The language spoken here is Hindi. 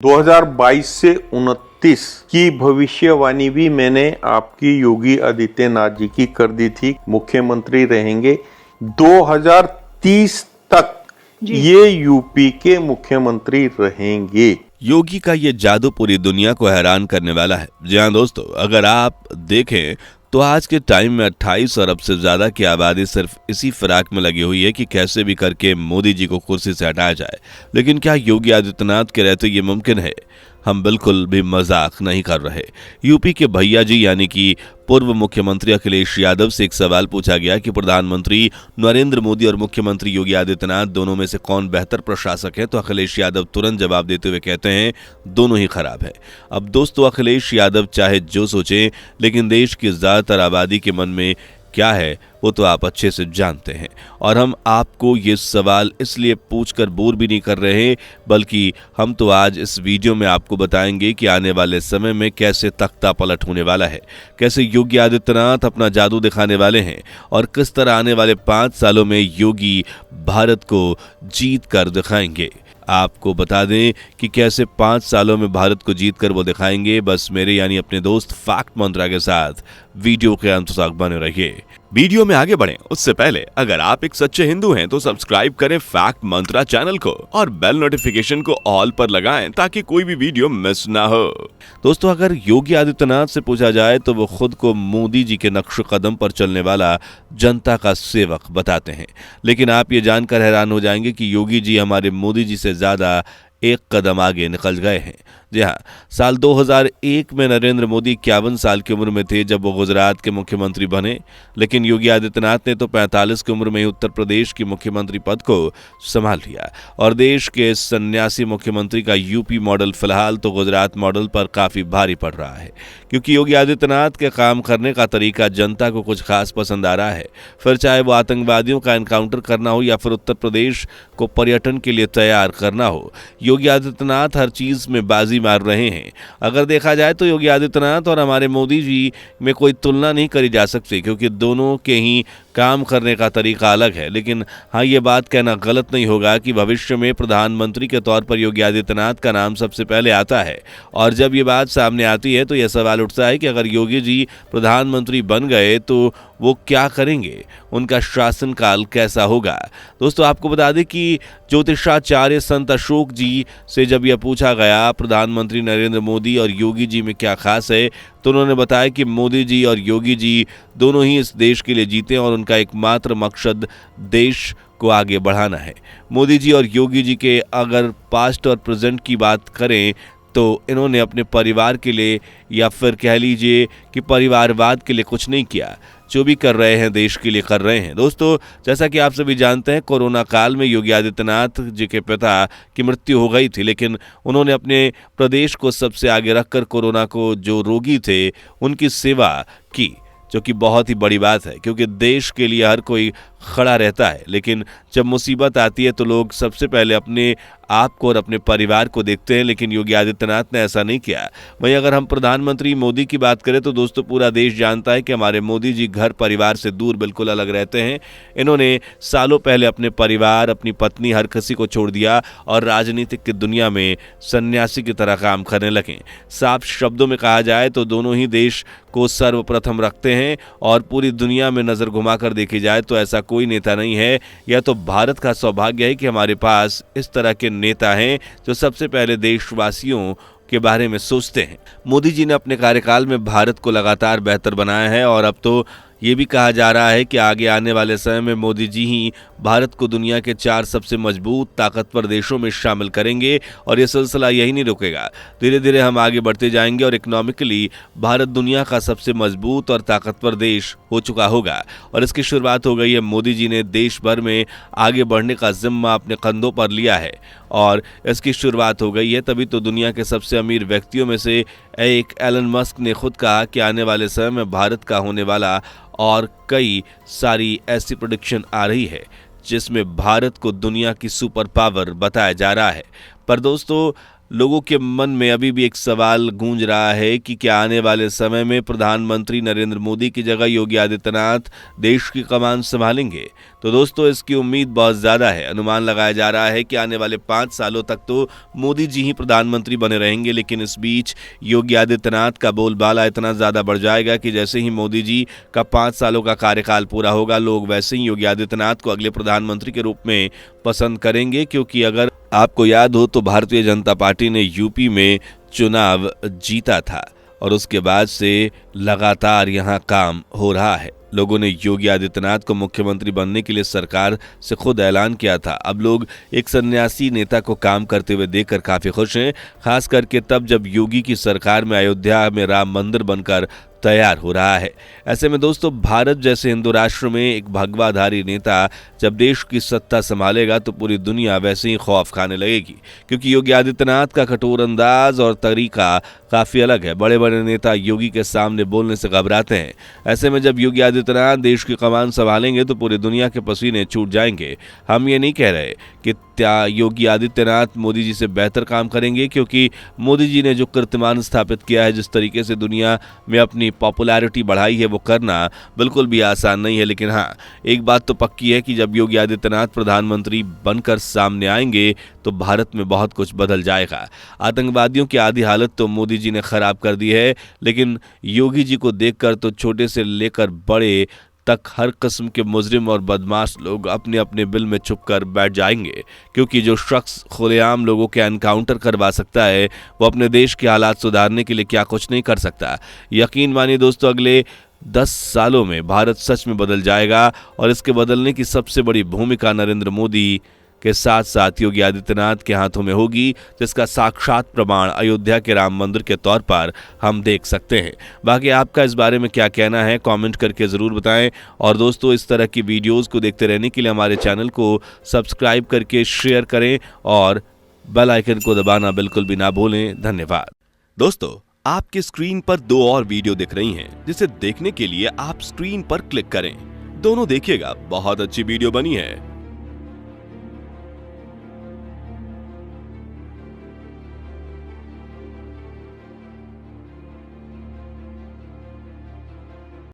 2022 से 29 की भविष्यवाणी भी मैंने आपकी योगी आदित्यनाथ जी की कर दी थी। मुख्यमंत्री रहेंगे 2030 तक, ये यूपी के मुख्यमंत्री रहेंगे। योगी का ये जादू पूरी दुनिया को हैरान करने वाला है। जी हाँ दोस्तों, अगर आप देखें तो आज के टाइम में 28 अरब से ज्यादा की आबादी सिर्फ इसी फिराक में लगी हुई है कि कैसे भी करके मोदी जी को कुर्सी से हटाया जाए। लेकिन क्या योगी आदित्यनाथ के रहते ये मुमकिन है? हम बिल्कुल भी मजाक नहीं कर रहे। यूपी के भैया जी यानी कि पूर्व मुख्यमंत्री अखिलेश यादव से एक सवाल पूछा गया कि प्रधानमंत्री नरेंद्र मोदी और मुख्यमंत्री योगी आदित्यनाथ दोनों में से कौन बेहतर प्रशासक है, तो अखिलेश यादव तुरंत जवाब देते हुए कहते हैं दोनों ही खराब है। अब दोस्तों, अखिलेश यादव चाहे जो सोचें, लेकिन देश की ज्यादातर आबादी के मन में क्या है वो तो आप अच्छे से जानते हैं। और हम आपको ये सवाल इसलिए पूछकर बोर भी नहीं कर रहे, बल्कि हम तो आज इस वीडियो में आपको बताएंगे कि आने वाले समय में कैसे तख्ता पलट होने वाला है, कैसे योगी आदित्यनाथ अपना जादू दिखाने वाले हैं और किस तरह आने वाले 5 सालों में योगी भारत को जीत कर दिखाएंगे। आपको बता दें कि कैसे 5 सालों में भारत को जीत कर वो दिखाएंगे। बस मेरे यानी अपने दोस्त फैक्ट मंत्रा के साथ वीडियो के अंत तक बने रहिए। वीडियो में आगे बढ़ें उससे पहले अगर आप एक सच्चे हिंदू हैं तो सब्सक्राइब करें फैक्ट मंत्रा चैनल को और बेल नोटिफिकेशन को ऑल पर लगाएं ताकि कोई भी वीडियो मिस ना हो। दोस्तों, अगर योगी आदित्यनाथ से पूछा जाए तो वो खुद को मोदी जी के नक्श कदम पर चलने वाला जनता का सेवक बताते हैं। लेकिन आप ये जानकर हैरान हो जाएंगे कि योगी जी हमारे मोदी जी से ज्यादा एक कदम आगे निकल गए हैं। जी हाँ, साल 2001 में नरेंद्र मोदी 51 साल की उम्र में थे जब वो गुजरात के मुख्यमंत्री बने। लेकिन योगी आदित्यनाथ ने तो 45 की उम्र में ही उत्तर प्रदेश की मुख्यमंत्री पद को संभाल लिया। और देश के सन्यासी मुख्यमंत्री का यूपी मॉडल फिलहाल तो गुजरात मॉडल पर काफी भारी पड़ रहा है, क्योंकि योगी आदित्यनाथ के काम करने का तरीका जनता को कुछ खास पसंद आ रहा है। फिर चाहे वो आतंकवादियों का एनकाउंटर करना हो या फिर उत्तर प्रदेश को पर्यटन के लिए तैयार करना हो, योगी आदित्यनाथ हर चीज में बाजी मार रहे हैं। अगर देखा जाए तो योगी आदित्यनाथ और हमारे मोदी जी में कोई तुलना नहीं करी जा सकती, क्योंकि दोनों के ही काम करने का तरीका अलग है। लेकिन हाँ, ये बात कहना गलत नहीं होगा कि भविष्य में प्रधानमंत्री के तौर पर योगी आदित्यनाथ का नाम सबसे पहले आता है। और जब ये बात सामने आती है तो यह सवाल उठता है कि अगर योगी जी प्रधानमंत्री बन गए तो वो क्या करेंगे, उनका शासनकाल कैसा होगा। दोस्तों, आपको बता दें कि ज्योतिषाचार्य संत अशोक जी से जब यह पूछा गया प्रधानमंत्री नरेंद्र मोदी और योगी जी में क्या खास है, तो उन्होंने बताया कि मोदी जी और योगी जी दोनों ही इस देश के लिए जीते और उनका एकमात्र मकसद देश को आगे बढ़ाना है। मोदी जी और योगी जी के अगर पास्ट और प्रेजेंट की बात करें तो इन्होंने अपने परिवार के लिए या फिर कह लीजिए कि परिवारवाद के लिए कुछ नहीं किया। जो भी कर रहे हैं देश के लिए कर रहे हैं। दोस्तों, जैसा कि आप सभी जानते हैं, कोरोना काल में योगी आदित्यनाथ जी के पिता की मृत्यु हो गई थी, लेकिन उन्होंने अपने प्रदेश को सबसे आगे रखकर कोरोना को जो रोगी थे उनकी सेवा की, जो कि बहुत ही बड़ी बात है, क्योंकि देश के लिए हर कोई खड़ा रहता है। लेकिन जब मुसीबत आती है तो लोग सबसे पहले अपने आप को और अपने परिवार को देखते हैं, लेकिन योगी आदित्यनाथ ने ऐसा नहीं किया। वहीं अगर हम प्रधानमंत्री मोदी की बात करें तो दोस्तों, पूरा देश जानता है कि हमारे मोदी जी घर परिवार से दूर बिल्कुल अलग रहते हैं। इन्होंने सालों पहले अपने परिवार, अपनी पत्नी, हर किसी को छोड़ दिया और राजनीतिक की दुनिया में सन्यासी की तरह काम करने लगे। साफ शब्दों में कहा जाए तो दोनों ही देश को सर्वप्रथम रखते हैं और पूरी दुनिया में नजर घुमाकर देखी जाए तो ऐसा कोई नेता नहीं है। यह तो भारत का सौभाग्य है कि हमारे पास इस तरह के नेता हैं जो सबसे पहले देशवासियों के बारे में सोचते हैं। मोदी जी ने अपने कार्यकाल में भारत को लगातार बेहतर बनाया है और अब तो ये भी कहा जा रहा है कि आगे आने वाले समय में मोदी जी ही भारत को दुनिया के 4 सबसे मजबूत ताकतवर देशों में शामिल करेंगे और ये सिलसिला यही नहीं रुकेगा। धीरे धीरे हम आगे बढ़ते जाएंगे और इकोनॉमिकली भारत दुनिया का सबसे मजबूत और ताकतवर देश हो चुका होगा और इसकी शुरुआत हो गई है। मोदी जी ने देश भर में आगे बढ़ने का जिम्मा अपने कंधों पर लिया है और इसकी शुरुआत हो गई है। तभी तो दुनिया के सबसे अमीर व्यक्तियों में से एक एलन मस्क ने खुद कहा कि आने वाले समय में भारत का होने वाला, और कई सारी ऐसी प्रेडिक्शन आ रही है जिसमें भारत को दुनिया की सुपर पावर बताया जा रहा है। पर दोस्तों, लोगों के मन में अभी भी एक सवाल गूंज रहा है कि क्या आने वाले समय में प्रधानमंत्री नरेंद्र मोदी की जगह योगी आदित्यनाथ देश की कमान संभालेंगे। तो दोस्तों, इसकी उम्मीद बहुत ज्यादा है। अनुमान लगाया जा रहा है कि आने वाले 5 सालों तक तो मोदी जी ही प्रधानमंत्री बने रहेंगे, लेकिन इस बीच योगी आदित्यनाथ का बोलबाला इतना ज्यादा बढ़ जाएगा कि जैसे ही मोदी जी का 5 सालों का कार्यकाल पूरा होगा, लोग वैसे ही योगी आदित्यनाथ को अगले प्रधानमंत्री के रूप में पसंद करेंगे। क्योंकि अगर आपको याद हो तो भारतीय जनता पार्टी ने यूपी में चुनाव जीता था और उसके बाद से लगातार यहां काम हो रहा है। लोगों ने योगी आदित्यनाथ को मुख्यमंत्री बनने के लिए सरकार से खुद ऐलान किया था। अब लोग एक सन्यासी नेता को काम करते हुए देखकर काफी खुश हैं, खास करके तब जब योगी की सरकार में अयोध्या में राम मंदिर बनकर तैयार हो रहा है। ऐसे में दोस्तों, भारत जैसे हिंदू राष्ट्र में एक भगवाधारी नेता जब देश की सत्ता संभालेगा तो पूरी दुनिया वैसे ही खौफ खाने लगेगी, क्योंकि योगी आदित्यनाथ का कठोर अंदाज और तरीका काफी अलग है। बड़े बड़े नेता योगी के सामने बोलने से घबराते हैं। ऐसे में जब योगी आदित्यनाथ देश की कमान संभालेंगे तो पूरी दुनिया के पसीने छूट जाएंगे। हम ये नहीं कह रहे कि योगी आदित्यनाथ मोदी जी से बेहतर काम करेंगे, क्योंकि मोदी जी ने जो कीर्तिमान स्थापित किया है, जिस तरीके से दुनिया में अपनी पॉपुलैरिटी बढ़ाई है, वो करना बिल्कुल भी आसान नहीं है। लेकिन हाँ, एक बात तो पक्की है कि जब योगी आदित्यनाथ प्रधानमंत्री बनकर सामने आएंगे तो भारत में बहुत कुछ बदल जाएगा। आतंकवादियों की आधी हालत तो मोदी जी ने खराब कर दी है, लेकिन योगी जी को देखकर तो छोटे से लेकर बड़े तक हर किस्म के मुजरिम और बदमाश लोग अपने अपने बिल में छुप कर बैठ जाएंगे, क्योंकि जो शख्स खुलेआम लोगों के एनकाउंटर करवा सकता है वो अपने देश के हालात सुधारने के लिए क्या कुछ नहीं कर सकता। यकीन मानिए दोस्तों, अगले 10 सालों में भारत सच में बदल जाएगा और इसके बदलने की सबसे बड़ी भूमिका नरेंद्र मोदी के साथ साथ योगी आदित्यनाथ के हाथों में होगी, जिसका साक्षात प्रमाण अयोध्या के राम मंदिर के तौर पर हम देख सकते हैं। बाकी आपका इस बारे में क्या कहना है, कमेंट करके ज़रूर बताएं। और दोस्तों, इस तरह की वीडियोस को देखते रहने के लिए हमारे चैनल को सब्सक्राइब करके शेयर करें और बेल आइकन को दबाना बिल्कुल भी ना भूलें। धन्यवाद। दोस्तों, आपकी स्क्रीन पर 2 और वीडियो दिख रही हैं, जिसे देखने के लिए आप स्क्रीन पर क्लिक करें। दोनों देखिएगा, बहुत अच्छी वीडियो बनी है।